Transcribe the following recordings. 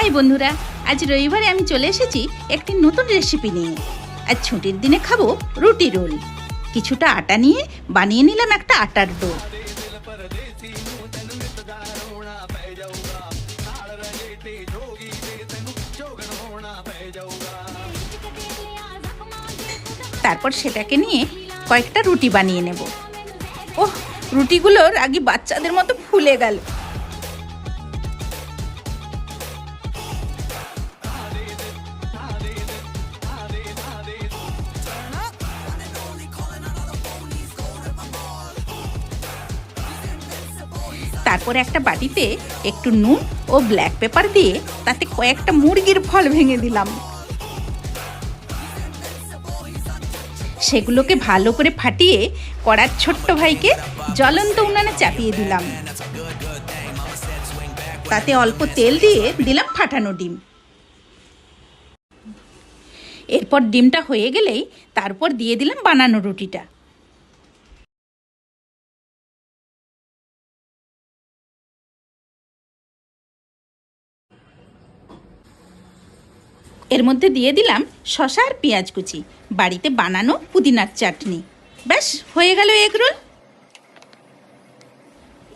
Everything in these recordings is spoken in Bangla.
হাই বন্ধুরা, আজ রবিবারে আমি চলে এসেছি একটি নতুন রেসিপি নিয়ে। আজ ছুটির দিনে খাবো রুটি রোল। কিছুটা আটা নিয়ে বানিয়ে নিলাম একটা আটার ডো। তারপর সেটাকে নিয়ে কয়েকটা রুটি বানিয়ে নেব। ওহ, রুটিগুলোর আগে বাচ্চাদের মতো ফুলে গেল। তারপরে একটা বাটিতে একটু নুন ও ব্ল্যাক পেপার দিয়ে তাতে কয়েকটা মুরগির ফল ভেঙে দিলাম। সেগুলোকে ভালো করে ফাটিয়ে কড়ার ছোট্ট ভাইকে জ্বলন্ত উনানে চাপিয়ে দিলাম। তাতে অল্প তেল দিয়ে দিলাম ফাটানো ডিম। এরপর ডিমটা হয়ে গেলেই তারপর দিয়ে দিলাম বানানো রুটিটা। এর মধ্যে দিয়ে দিলাম শসা আর পেঁয়াজ কুচি, বাড়িতে বানানো পুদিনার চাটনি। ব্যাস হয়ে গেল এগ রোল।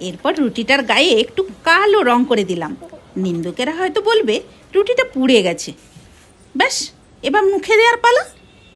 এরপর রুটিটার গায়ে একটু কালো রং করে দিলাম। নিন্দুকেরা হয়তো বলবে রুটিটা পুড়ে গেছে। ব্যাস, এবার মুখে দেওয়ার পালা।